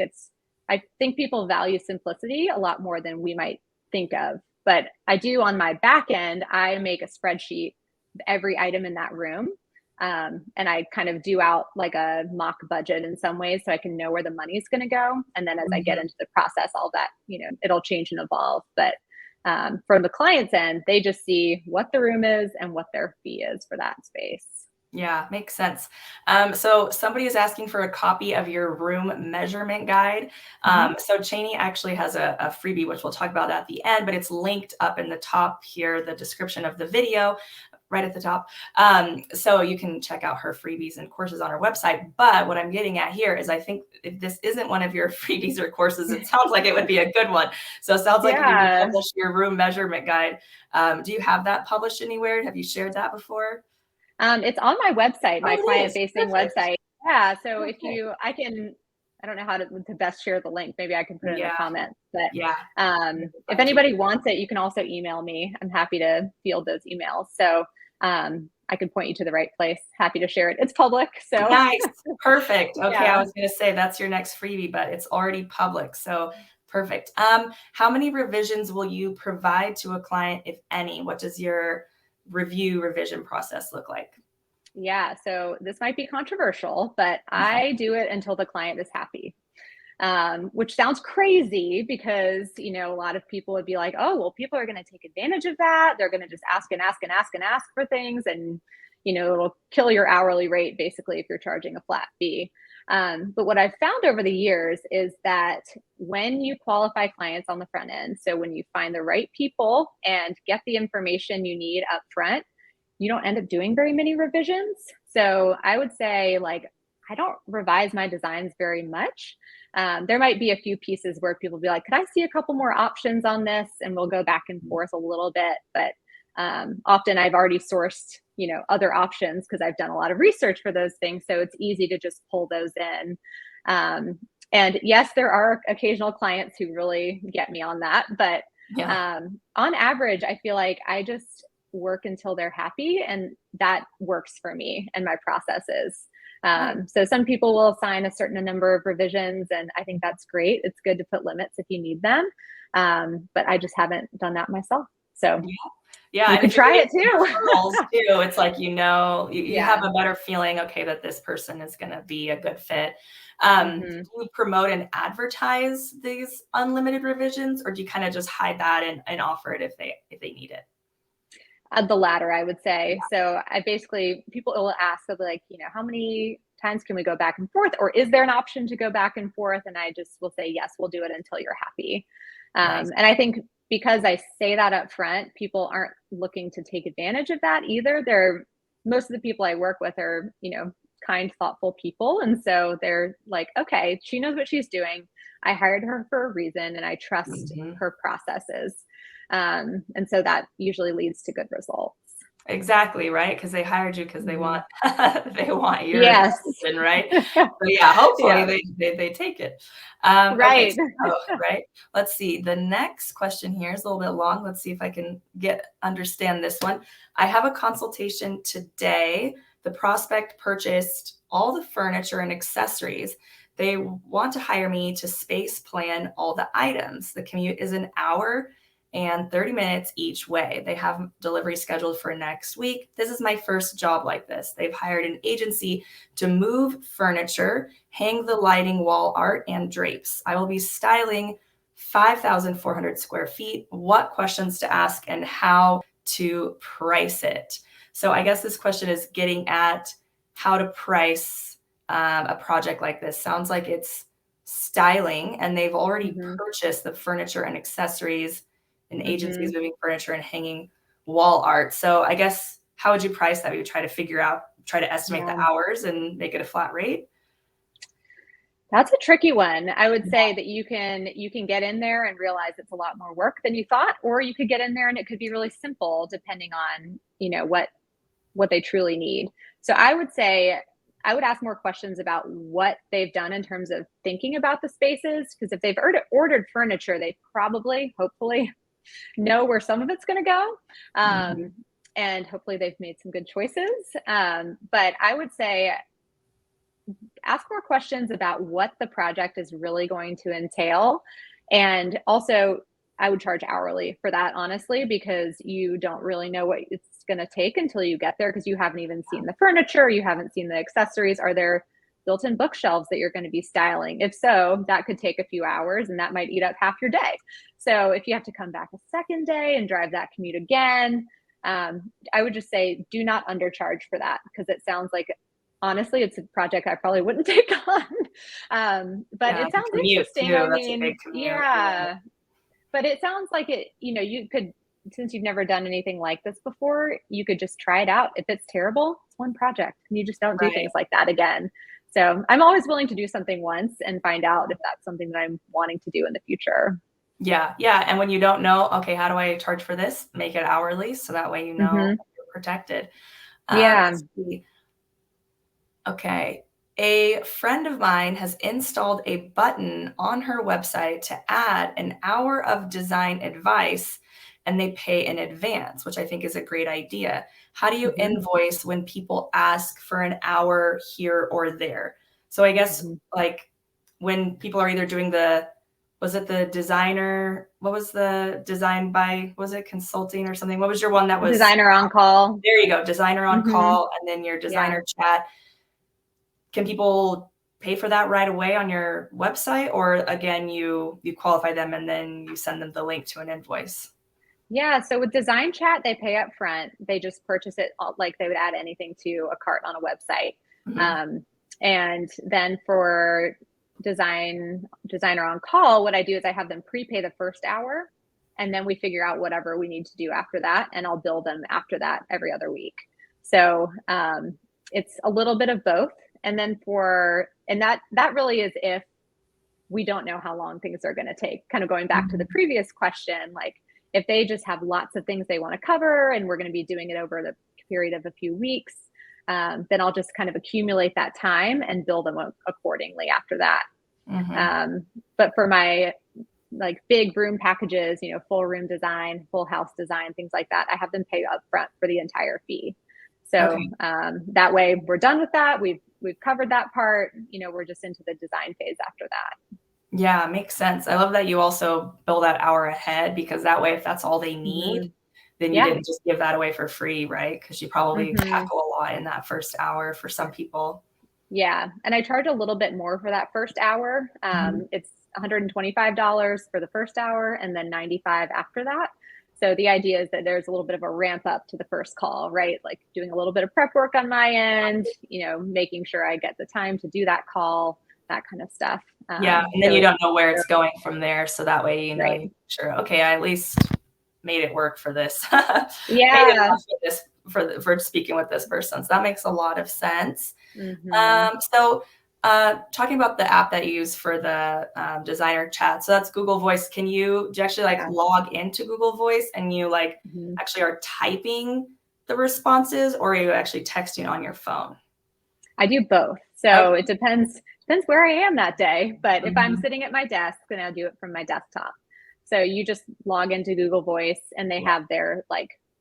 people value simplicity a lot more than we might think of. But I do, on my back end, I make a spreadsheet of every item in that room, and I kind of do out like a mock budget in some ways so I can know where the money's going to go. And then as I get Mhm. into the process, all that, it'll change and evolve. But from the client's end, they just see what the room is and what their fee is for that space. Yeah, makes sense. So somebody is asking for a copy of your room measurement guide. Hmm. So Chaney actually has a freebie, which we'll talk about at the end, but it's linked up in the top here, the description of the video, right at the top. So you can check out her freebies and courses on her website. But what I'm getting at here is I think if this isn't one of your freebies or courses, it sounds like it would be a good one. So it sounds like if you Yeah. publish your room measurement guide, do you have that published anywhere? Have you shared that before? It's on my website, Oh, my it client is. facing Perfect. website. Yeah. So if Okay. you, I can I don't know how to best share the link. Maybe I can put it in the Yeah. comments. But Yeah. if anybody wants it, you can also email me. I'm happy to field those emails. So I can point you to the right place. Happy to share it. It's public. So Nice. Perfect. Okay. I yeah. was going to say that's your next freebie, but it's already public. So perfect. How many revisions will you provide to a client, if any? What does your revision process look like? Yeah. So this might be controversial, but I do it until the client is happy. Which sounds crazy because, a lot of people would be like, oh, well, people are going to take advantage of that. They're going to just ask and ask and ask and ask for things. And, it'll kill your hourly rate basically if you're charging a flat fee. But what I've found over the years is that when you qualify clients on the front end, so when you find the right people and get the information you need up front, you don't end up doing very many revisions. So I would say, like, I don't revise my designs very much. There might be a few pieces where people be like, could I see a couple more options on this? And we'll go back and forth a little bit. But often I've already sourced, other options because I've done a lot of research for those things. So it's easy to just pull those in. And yes, there are occasional clients who really get me on that. But on average, I feel like I just work until they're happy, and that works for me and my processes. So some people will assign a certain number of revisions, and I think that's great. It's good to put limits if you need them. But I just haven't done that myself. So yeah, you can try it too. Too. It's like, you have a better feeling, okay, that this person is going to be a good fit. Do you promote and advertise these unlimited revisions, or do you kind of just hide that and offer it if they need it? The latter, I would say. So people will ask, they'll be like, how many times can we go back and forth? Or is there an option to go back and forth? And I just will say, yes, we'll do it until you're happy. Nice. And I think because I say that up front, people aren't looking to take advantage of that either. Most of the people I work with are, kind, thoughtful people. And so they're like, okay, she knows what she's doing. I hired her for a reason, and I trust her processes. And so that usually leads to good results. Exactly, right? Because they hired you because they want your Yes. attention, right? So yeah, hopefully they take it. Right. Okay, so, right. Let's see. The next question here is a little bit long. Let's see if I can understand this one. I have a consultation today. The prospect purchased all the furniture and accessories. They want to hire me to space plan all the items. The commute is an hour and 30 minutes each way. They have delivery scheduled for next week. This is my first job like this. They've hired an agency to move furniture, hang the lighting, wall art, and drapes. I will be styling 5,400 square feet. What questions to ask and how to price it? So I guess this question is getting at how to price a project like this. Sounds like it's styling, and they've already purchased the furniture and accessories, and agencies moving furniture and hanging wall art. So I guess, how would you price that? Would you try to estimate the hours and make it a flat rate? That's a tricky one. I would say that you can get in there and realize it's a lot more work than you thought, or you could get in there and it could be really simple depending on, what they truly need. So I would say I would ask more questions about what they've done in terms of thinking about the spaces, because if they've ordered furniture, they probably, hopefully, know where some of it's going to go. And hopefully they've made some good choices. But I would say ask more questions about what the project is really going to entail. And also, I would charge hourly for that, honestly, because you don't really know what it's going to take until you get there, because you haven't even seen the furniture, you haven't seen the accessories. Are there built-in bookshelves that you're going to be styling? If so, that could take a few hours, and that might eat up half your day. So if you have to come back a second day and drive that commute again, I would just say do not undercharge for that, because it sounds like, honestly, it's a project I probably wouldn't take on. But it sounds interesting. Too. I That's a mean, big commute. yeah. But it sounds like you could, since you've never done anything like this before, you could just try it out. If it's terrible, it's one project, and you just don't do things like that again. So I'm always willing to do something once and find out if that's something that I'm wanting to do in the future. Yeah. And when you don't know, okay, how do I charge for this? Make it hourly, so that way you're protected. Yeah. Okay. A friend of mine has installed a button on her website to add an hour of design advice, and they pay in advance, which I think is a great idea. How do you invoice when people ask for an hour here or there? So I guess like when people are either doing was it the designer? What was the design by, was it consulting or something? What was your one that was? Designer on call. There you go, designer on call, and then your designer chat. Can people pay for that right away on your website? Or again, you qualify them and then you send them the link to an invoice? Yeah, so with Design Chat, they pay up front. They just purchase it like they would add anything to a cart on a website. And then for designer on call, what I do is I have them prepay the first hour, and then we figure out whatever we need to do after that, and I'll bill them after that every other week. So it's a little bit of both. And then that really is if we don't know how long things are going to take. Kind of going back to the previous question, like if they just have lots of things they want to cover and we're going to be doing it over the period of a few weeks, then I'll just kind of accumulate that time and bill them accordingly after that. But for my like big room packages, full room design, full house design, things like that, I have them pay up front for the entire fee. So that way we're done with that. We've covered that part. We're just into the design phase after that. Yeah, makes sense. I love that you also bill that hour ahead, because that way, if that's all they need, then you didn't just give that away for free, right? Because you probably tackle a lot in that first hour for some people. Yeah, and I charge a little bit more for that first hour. It's $125 for the first hour and then $95 after that. So the idea is that there's a little bit of a ramp up to the first call, right? Like doing a little bit of prep work on my end, making sure I get the time to do that call, that kind of stuff. Yeah, and then you don't know where it's going from there. So that way, Right. sure, okay, I at least made it work for this. Yeah. For speaking with this person. So that makes a lot of sense. So talking about the app that you use for the designer chat, so that's Google Voice. Do you actually log into Google Voice and you actually are typing the responses, or are you actually texting on your phone? I do both. So it depends where I am that day. But if I'm sitting at my desk, then I'll do it from my desktop. So you just log into Google Voice and they have their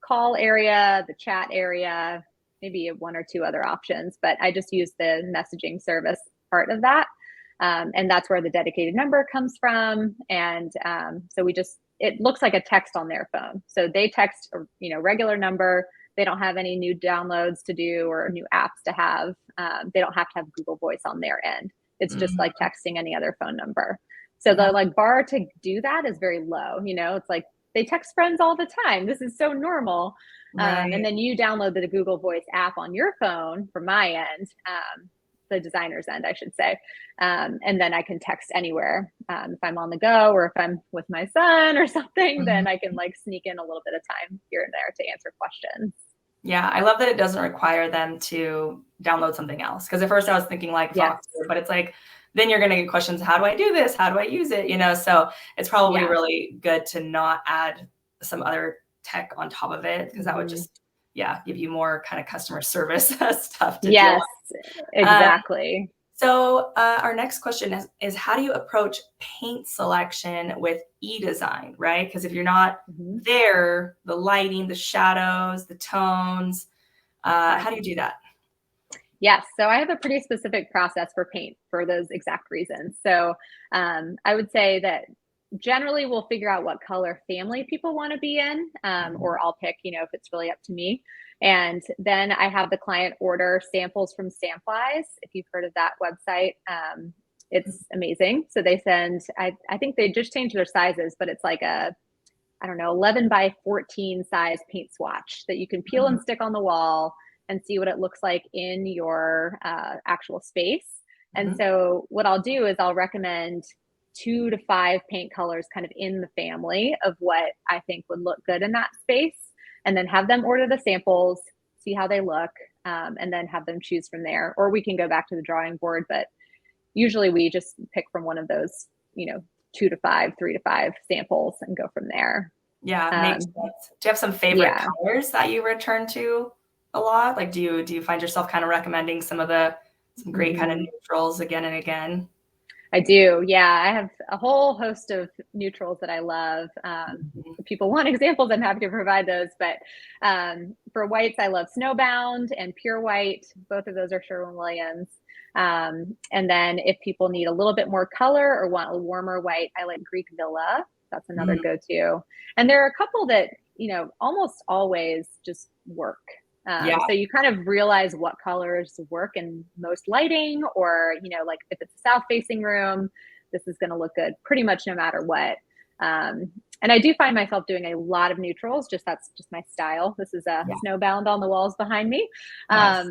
call area, the chat area, maybe one or two other options, but I just use the messaging service part of that. And that's where the dedicated number comes from. And so it looks like a text on their phone. So they text a regular number. They don't have any new downloads to do or new apps to have. They don't have to have Google Voice on their end. It's just like texting any other phone number. So the bar to do that is very low. It's like they text friends all the time. This is so normal. And then you download the Google Voice app on your phone from my end, the designer's end, I should say. And then I can text anywhere. If I'm on the go or if I'm with my son or something, then I can sneak in a little bit of time here and there to answer questions. Yeah, I love that it doesn't require them to download something else. Because at first I was thinking Voxer, but it's then you're going to get questions. How do I do this? How do I use it? So it's probably really good to not add some other tech on top of it, because that would just, give you more kind of customer service stuff to deal with. Exactly. So our next question is how do you approach paint selection with eDesign, right? Because if you're not there, the lighting, the shadows, the tones, how do you do that? Yes, so I have a pretty specific process for paint for those exact reasons. So I would say that generally we'll figure out what color family people want to be in, or I'll pick, if it's really up to me. And then I have the client order samples from Stamplies. If you've heard of that website, it's amazing. So they send, I think they just changed their sizes, but it's like a, 11 by 14 size paint swatch that you can peel and stick on the wall and see what it looks like in your actual space. And so what I'll do is I'll recommend 2 to 5 paint colors kind of in the family of what I think would look good in that space, and then have them order the samples, see how they look, and then have them choose from there. Or we can go back to the drawing board, but usually we just pick from one of those, 2 to 5, 3 to 5 samples and go from there. Yeah, makes sense. Do you have some favorite colors that you return to a lot? Do you find yourself kind of recommending some of the some great kind of neutrals again and again. I do. Yeah. I have a whole host of neutrals that I love. If people want examples, I'm happy to provide those. But for whites, I love Snowbound and Pure White. Both of those are Sherwin-Williams. And then if people need a little bit more color or want a warmer white, I like Greek Villa. That's another go-to. And there are a couple that, almost always just work. So you kind of realize what colors work in most lighting, or, like if it's a south facing room, this is going to look good pretty much no matter what. And I do find myself doing a lot of neutrals. That's just my style. This is a Snowbound on the walls behind me. Nice.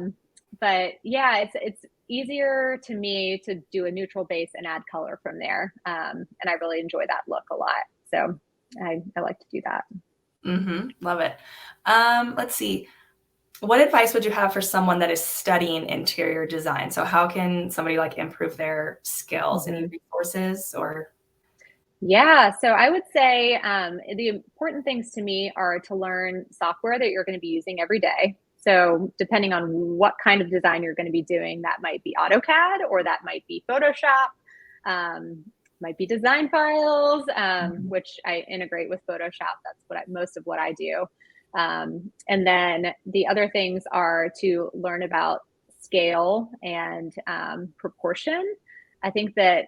But yeah, it's easier to me to do a neutral base and add color from there. And I really enjoy that look a lot. So I like to do that. Love it. Let's see. What advice would you have for someone that is studying interior design? So how can somebody like improve their skills? Any resources or? Yeah, so I would say the important things to me are to learn software that you're going to be using every day. So depending on what kind of design you're going to be doing, that might be AutoCAD, or that might be Photoshop, might be DesignFiles, which I integrate with Photoshop. That's most of what I do. And then the other things are to learn about scale and proportion. I think that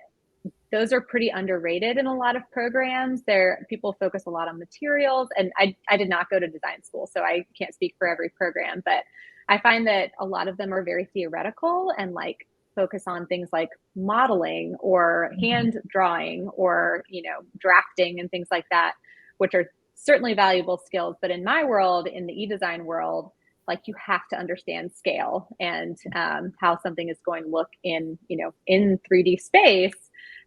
those are pretty underrated in a lot of programs. People focus a lot on materials, and I did not go to design school, so I can't speak for every program, but I find that a lot of them are very theoretical and like focus on things like modeling or hand drawing or, drafting and things like that, which are certainly valuable skills. But in my world, in the eDesign world, like you have to understand scale and how something is going to look in 3D space.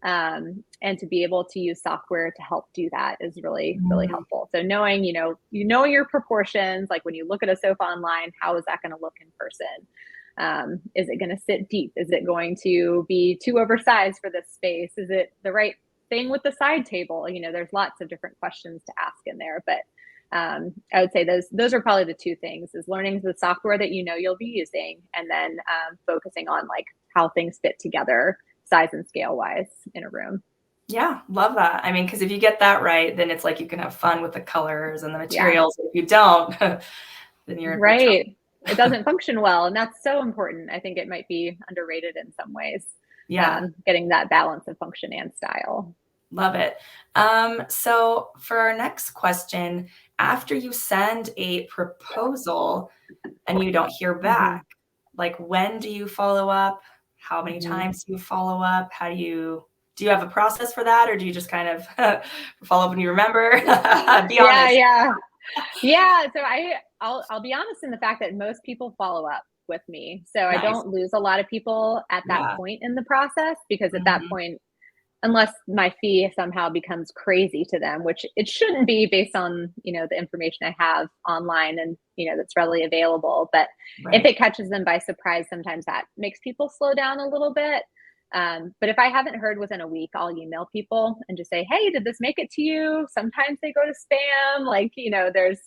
And to be able to use software to help do that is really, really helpful. So knowing, your proportions, like when you look at a sofa online, how is that going to look in person? Is it going to sit deep? Is it going to be too oversized for this space? Is it the right thing with the side table? There's lots of different questions to ask in there, but I would say those are probably the two things: is learning the software that you'll be using, and then focusing on like how things fit together, size and scale wise, in a room. Yeah, love that. I mean, because if you get that right, then it's like you can have fun with the colors and the materials. If you don't, then you're right. It doesn't function well, and that's so important. I think it might be underrated in some ways. Yeah, getting that balance of function and style. love it. So for our next question, after you send a proposal and you don't hear back, like when do you follow up? How many times do you follow up? Do you have a process for that, or do you just kind of follow up when you remember? Be honest. Yeah. So I'll be honest in the fact that most people follow up with me. So Nice. I don't lose a lot of people at that point in the process, because at that point, unless my fee somehow becomes crazy to them, which it shouldn't be based on, the information I have online and, that's readily available. But if it catches them by surprise, sometimes that makes people slow down a little bit. But if I haven't heard within a week, I'll email people and just say, hey, did this make it to you? Sometimes they go to spam. Like, there's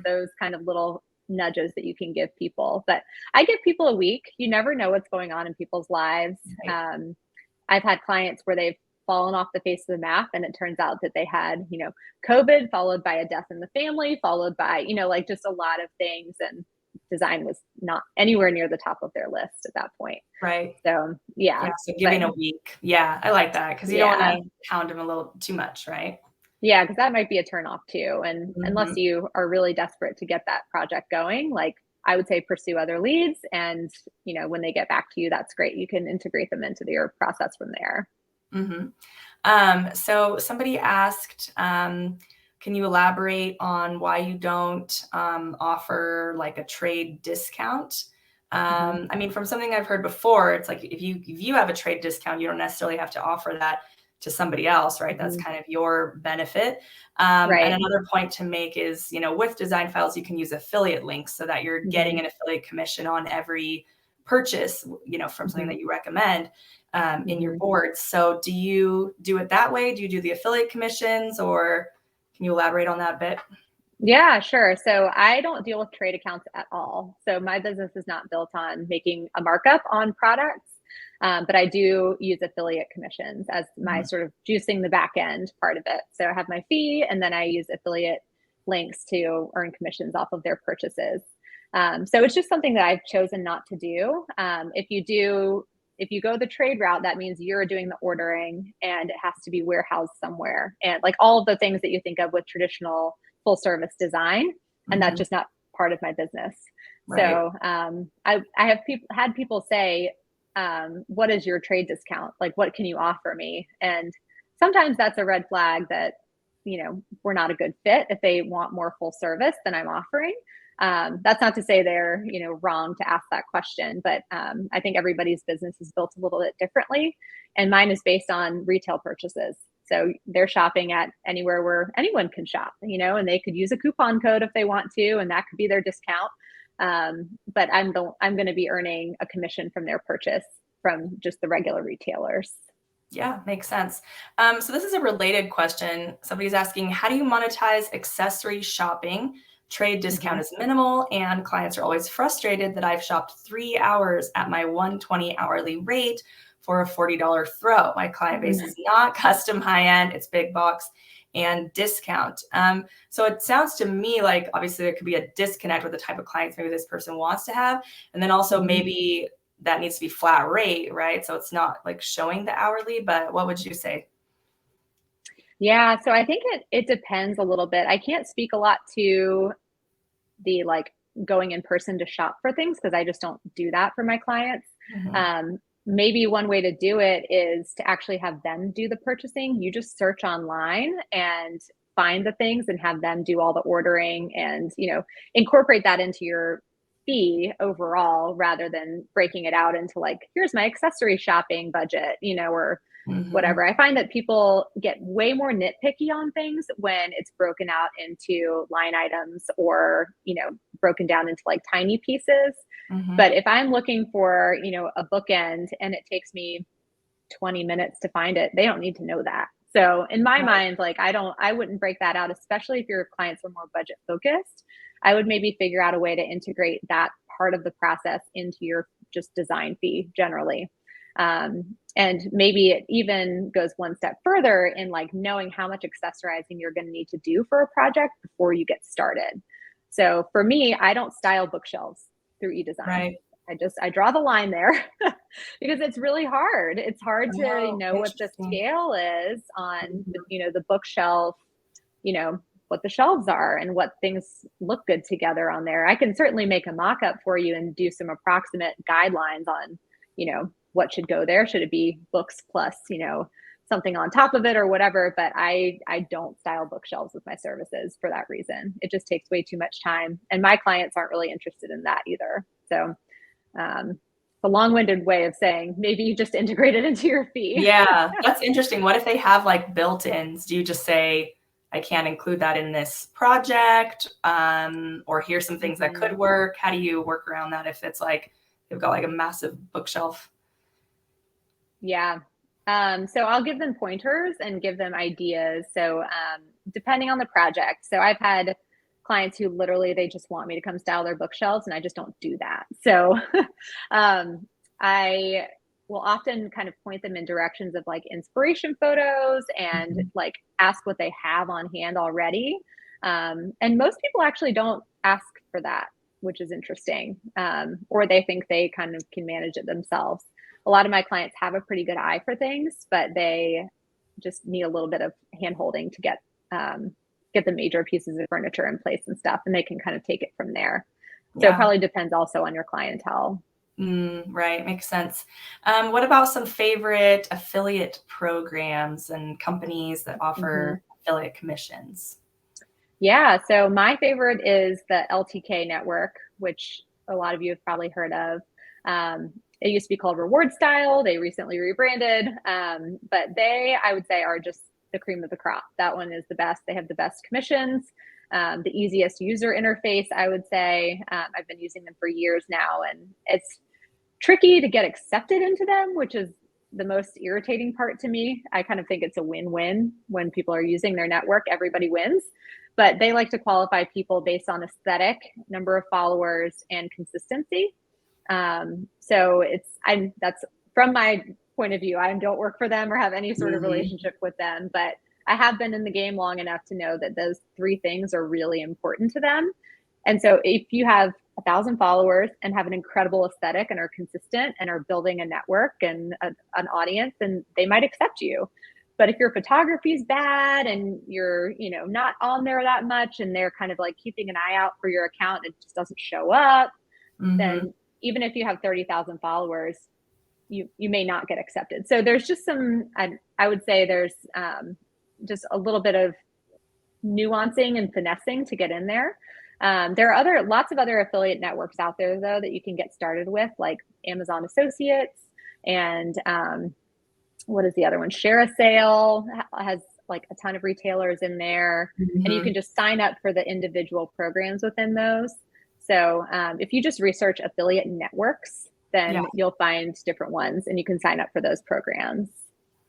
those kind of little nudges that you can give people. But I give people a week. You never know what's going on in people's lives. I've had clients where they've fallen off the face of the map, and it turns out that they had, COVID, followed by a death in the family, followed by, like just a lot of things. And design was not anywhere near the top of their list at that point. Right. So, yeah. So giving a week. Yeah, I like that, because you don't want to pound them a little too much, right? Yeah, because that might be a turnoff too. And unless you are really desperate to get that project going, like I would say pursue other leads. And, when they get back to you, that's great. You can integrate them into your process from there. So somebody asked, can you elaborate on why you don't offer like a trade discount? I mean, from something I've heard before, it's like if you have a trade discount, you don't necessarily have to offer that to somebody else, right? That's kind of your benefit. And another point to make is, with DesignFiles, you can use affiliate links so that you're getting an affiliate commission on every purchase, from something that you recommend in your boards. So do you do it that way? Do you do the affiliate commissions, or can you elaborate on that a bit? Yeah, sure. So I don't deal with trade accounts at all. So my business is not built on making a markup on products, but I do use affiliate commissions as my Mhm. sort of juicing the back end part of it. So I have my fee, and then I use affiliate links to earn commissions off of their purchases. So it's just something that I've chosen not to do. If you go the trade route, that means you're doing the ordering and it has to be warehoused somewhere. And like all of the things that you think of with traditional full service design, and that's Mhm. just not part of my business. Right. So I have had people say, "What is your trade discount? Like, what can you offer me?" And sometimes that's a red flag that we're not a good fit if they want more full service than I'm offering. That's not to say they're wrong to ask that question, but I think everybody's business is built a little bit differently, and mine is based on retail purchases. So they're shopping at anywhere where anyone can shop, and they could use a coupon code if they want to, and that could be their discount. But I'm going to be earning a commission from their purchase from just the regular retailers. Yeah, makes sense. So this is a related question. Somebody's asking, how do you monetize accessory shopping? Trade discount Mhm. is minimal, and clients are always frustrated that I've shopped 3 hours at my 120 hourly rate for a $40 throw. My client base is not custom high end, it's big box and discount. So it sounds to me like obviously there could be a disconnect with the type of clients maybe this person wants to have. And then also Mhm. maybe that needs to be flat rate, right? So it's not like showing the hourly, but what would you say? Yeah, so I think it depends a little bit. I can't speak a lot to the like going in person to shop for things because I just don't do that for my clients. Mhm. Um, Maybe one way to do it is to actually have them do the purchasing. You just search online and find the things and have them do all the ordering and, incorporate that into your fee overall rather than breaking it out into like, here's my accessory shopping budget, or Mhm. whatever. I find that people get way more nitpicky on things when it's broken out into line items or, broken down into like tiny pieces. But Mhm. if I'm looking for, a bookend and it takes me 20 minutes to find it, they don't need to know that. So in my Right. mind, like I wouldn't break that out, especially if your clients are more budget focused. I would maybe figure out a way to integrate that part of the process into your just design fee generally. And maybe it even goes one step further in like knowing how much accessorizing you're going to need to do for a project before you get started. So for me, I don't style bookshelves through eDesign. Right. I draw the line there because it's really hard. It's hard to Oh, know what the interesting. scale is on Mhm. the bookshelf, you know, what the shelves are and what things look good together on there. I can certainly make a mock-up for you and do some approximate guidelines on, what should go there. Should it be books plus, something on top of it or whatever, but I don't style bookshelves with my services for that reason. It just takes way too much time and my clients aren't really interested in that either. So, um, a long-winded way of saying maybe you just integrate it into your fee. Yeah, that's interesting. What if they have like built-ins? Do you just say, I can't include that in this project? Or here's some things that Mhm. could work. How do you work around that if it's like they've got like a massive bookshelf? Yeah. So I'll give them pointers and give them ideas. So depending on the project. So I've had clients who literally they just want me to come style their bookshelves and I just don't do that. So I will often kind of point them in directions of like inspiration photos and Mhm. like ask what they have on hand already. And most people actually don't ask for that, which is interesting. Or they think they kind of can manage it themselves. A lot of my clients have a pretty good eye for things, but they just need a little bit of hand holding to get the major pieces of furniture in place and stuff, and they can kind of take it from there. So it Yeah. probably depends also on your clientele. Right, makes sense. What about some favorite affiliate programs and companies that Mhm. offer affiliate commissions? Yeah, so my favorite is the LTK network, which a lot of you have probably heard of. It used to be called Reward Style. They recently rebranded, but they, I would say, are just the cream of the crop. That one is the best. They have the best commissions, the easiest user interface, I would say. I've been using them for years now, and it's tricky to get accepted into them, which is the most irritating part to me. I kind of think it's a win-win when people are using their network, everybody wins, but they like to qualify people based on aesthetic, number of followers, and consistency. So that's from my point of view. I don't work for them or have any sort of relationship with them, but I have been in the game long enough to know that those three things are really important to them. And so if you have 1,000 followers and have an incredible aesthetic and are consistent and are building a network and an audience, then they might accept you. But if your photography is bad and you're, not on there that much and they're kind of like keeping an eye out for your account, and it just doesn't show up, then even if you have 30,000 followers, you may not get accepted. So there's just I would say there's just a little bit of nuancing and finessing to get in there. There are lots of other affiliate networks out there, though, that you can get started with, like Amazon Associates and what is the other one? Share a Sale has like a ton of retailers in there, and you can just sign up for the individual programs within those. So if you just research affiliate networks, then you'll find different ones, and you can sign up for those programs.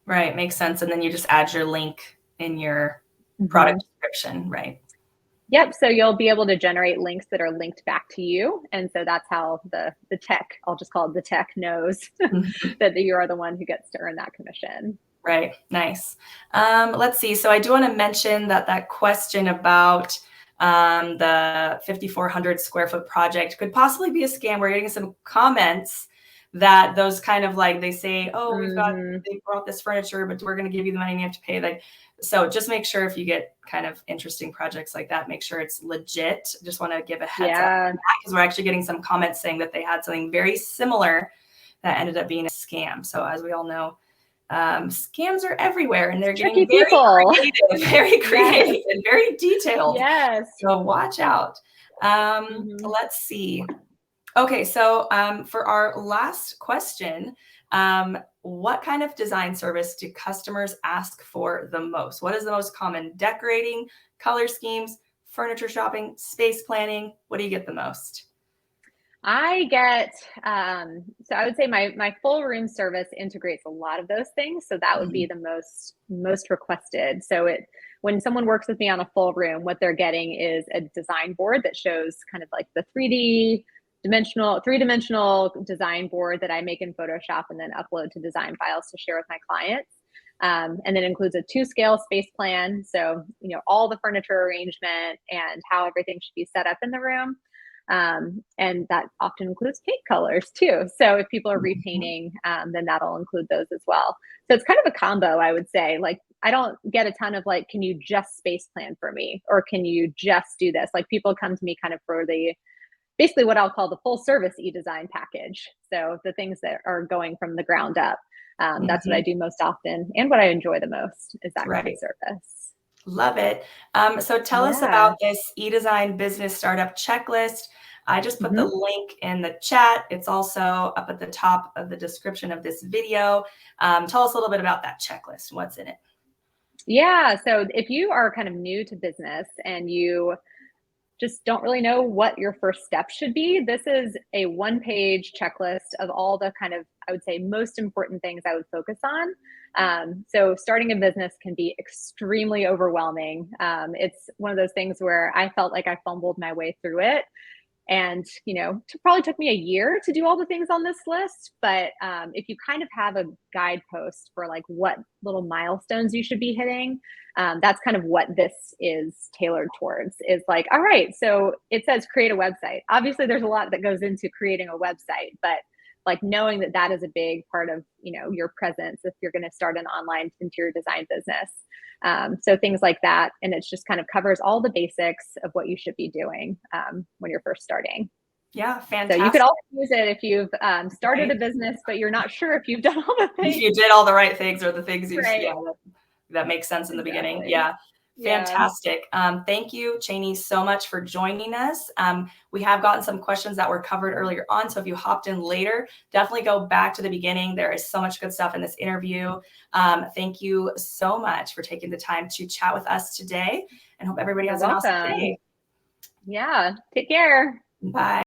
Right, makes sense. And then you just add your link in your product description, right? Yep. So you'll be able to generate links that are linked back to you. And so that's how the tech, I'll just call it the tech, knows that you are the one who gets to earn that commission. Right. Nice. Let's see. So I do want to mention that question about the 5,400 square foot project could possibly be a scam. We're getting some comments that those kind of like, they say, oh, they brought this furniture, but we're going to give you the money and you have to pay. So just make sure if you get kind of interesting projects like that, make sure it's legit. Just want to give a heads up because we're actually getting some comments saying that they had something very similar that ended up being a scam. So as we all know, scams are everywhere, and they're getting very creative and very detailed. Yes. So watch out. Let's see. Okay, so for our last question, what kind of design service do customers ask for the most? What is the most common? Decorating, color schemes, furniture shopping, space planning? What do you get the most? I get, so I would say my full room service integrates a lot of those things. So that would be the most requested. So when someone works with me on a full room, what they're getting is a design board that shows kind of like the three-dimensional design board that I make in Photoshop and then upload to DesignFiles to share with my clients. And then includes a 2-scale space plan. So, all the furniture arrangement and how everything should be set up in the room. And that often includes paint colors too. So if people are repainting, then that'll include those as well. So it's kind of a combo, I would say. Like, I don't get a ton of like, can you just space plan for me? Or can you just do this? Like, people come to me kind of for basically what I'll call the full service eDesign package. So the things that are going from the ground up. That's what I do most often, and what I enjoy the most is that kind of service. Love it. So tell us about this eDesign business startup checklist. I just put the link in the chat. It's also up at the top of the description of this video. Tell us a little bit about that checklist. What's in it? Yeah. So if you are kind of new to business and you just don't really know what your first step should be, this is a 1-page checklist of all the kind of, I would say, most important things I would focus on. So starting a business can be extremely overwhelming. It's one of those things where I felt like I fumbled my way through it. And, probably took me a year to do all the things on this list. But if you kind of have a guidepost for like what little milestones you should be hitting, that's kind of what this is tailored towards. Is like, all right, so it says create a website. Obviously, there's a lot that goes into creating a website, but like knowing that is a big part of, your presence if you're going to start an online interior design business. So things like that. And it's just kind of covers all the basics of what you should be doing when you're first starting. Yeah, fantastic. So you could also use it if you've started a business, but you're not sure if you've done all the things. If you did all the right things or the things that makes sense in the beginning. Yeah. Fantastic. Thank you, Chaney, so much for joining us. We have gotten some questions that were covered earlier on. So if you hopped in later, definitely go back to the beginning. There is so much good stuff in this interview. Thank you so much for taking the time to chat with us today, and hope everybody has an awesome day. Yeah. Take care. Bye.